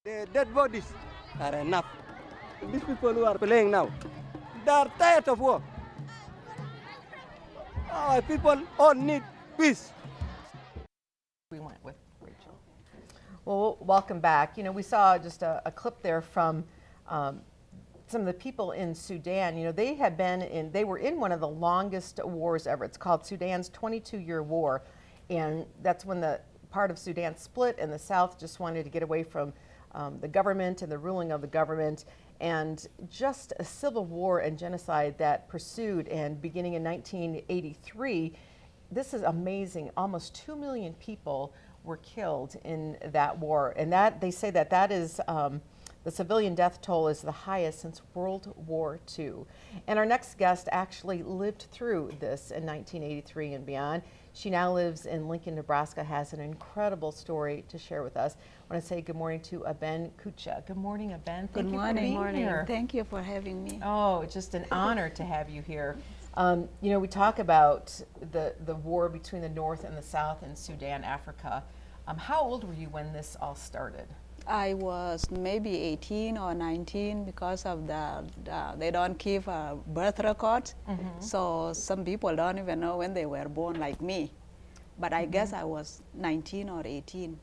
The dead bodies are enough. These people who are playing now, they are tired of war. Our people all need peace. We went with Rachel. Well, welcome back. You know, we saw just a clip there from some of the people in Sudan. You know, they were in one of the longest wars ever. It's called Sudan's 22-year war. And that's when the part of Sudan split and the South just wanted to get away from the government and the ruling of the government. And just a civil war and genocide that pursued, and beginning in 1983, this is amazing. Almost 2 million people were killed in that war. And that they say that is the civilian death toll is the highest since World War II. And our next guest actually lived through this in 1983 and beyond. She now lives in Lincoln, Nebraska, has an incredible story to share with us. I want to say good morning to Aben Kucha. Good morning, Aben. Good morning. Thank you for having me. Oh, it's just an honor to have you here. You know, we talk about the war between the North and the South in Sudan, Africa. How old were you when this all started? I was maybe 18 or 19 because of they don't keep birth records. So some people don't even know when they were born like me. But I guess I was 19 or 18.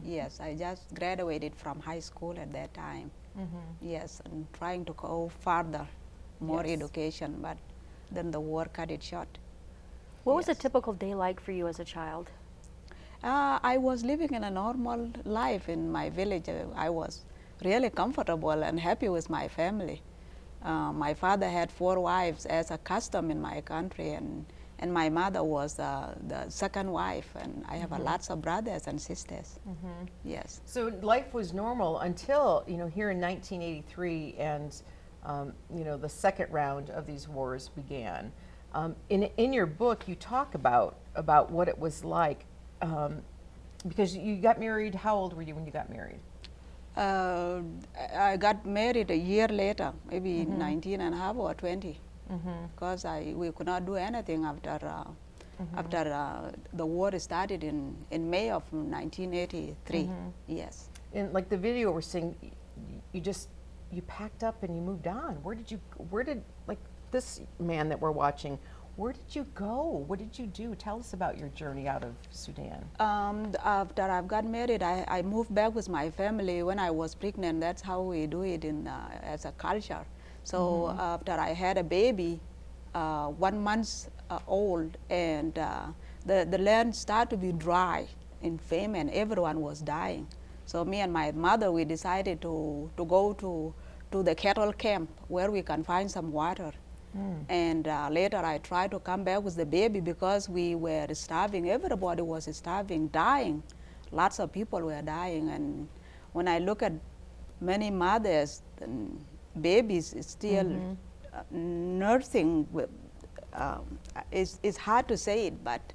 Yes, I just graduated from high school at that time. Yes, and trying to go further, more education, but then the war cut it short. What was a typical day like for you as a child? I was living in a normal life in my village. I was really comfortable and happy with my family. My father had 4 wives as a custom in my country, and my mother was the second wife, and I have lots of brothers and sisters. Yes. So life was normal until, you know, here in 1983 and, you know, the second round of these wars began. In your book, you talk about what it was like. Because you got married, how old were you when you got married? I got married a year later, maybe 19 and a half or 20, because we could not do anything after the war started in May of 1983. Yes. And like the video we're seeing, you packed up and you moved on. Where did like this man that we're watching, where did you go? What did you do? Tell us about your journey out of Sudan. After I got married, I moved back with my family when I was pregnant. That's how we do it as a culture. So after I had a baby, 1 month old, and the land started to be dry in famine. Everyone was dying. So me and my mother, we decided to go to the cattle camp where we can find some water. And later I tried to come back with the baby because we were starving. Everybody was starving, dying. Lots of people were dying. And when I look at many mothers and babies still nursing, it's hard to say it, but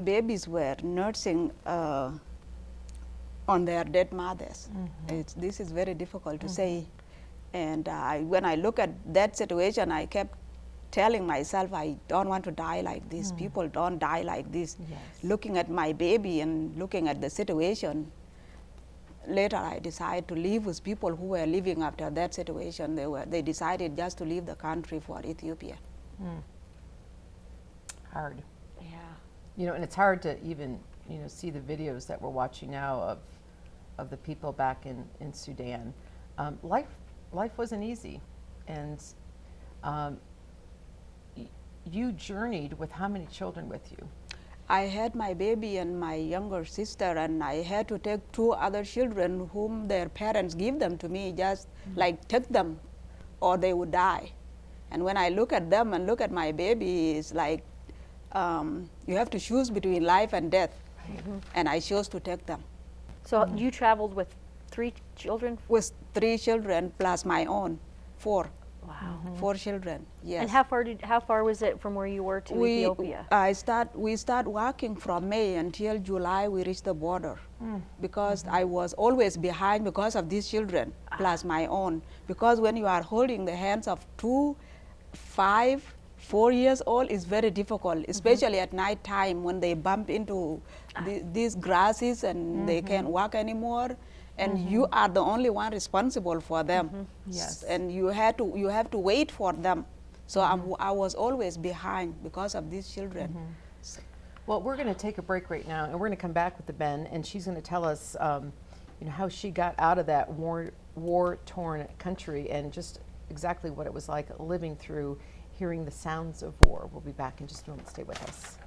babies were nursing on their dead mothers. This is very difficult to say. And when I look at that situation, I kept telling myself, I don't want to die like this. People don't die like this. Yes. Looking at my baby and looking at the situation, later I decided to live with people who were living after that situation. They decided just to leave the country for Ethiopia. Hard. Yeah. You know, and it's hard to even, you know, see the videos that we're watching now of the people back in Sudan. Life wasn't easy, and you journeyed with how many children with you? I had my baby and my younger sister, and I had to take 2 other children whom their parents give them to me, just like take them or they would die. And when I look at them and look at my baby, it's like you have to choose between life and death. And I chose to take them. So you traveled with 3 children? With 3 children plus my own, 4. Wow. 4 children, yes. And how far was it from where you were to Ethiopia? We start walking from May until July. We reached the border because I was always behind because of these children plus my own. Because when you are holding the hands of 2, 5, 4 years old, it's very difficult, especially at night time when they bump into these grasses and they can't walk anymore. and you are the only one responsible for them. Yes. And you have to wait for them. So I was always behind because of these children. Well, we're going to take a break right now, and we're going to come back with the Ben, and she's going to tell us, how she got out of that war-torn country, and just exactly what it was like living through, hearing the sounds of war. We'll be back in just a moment. Stay with us.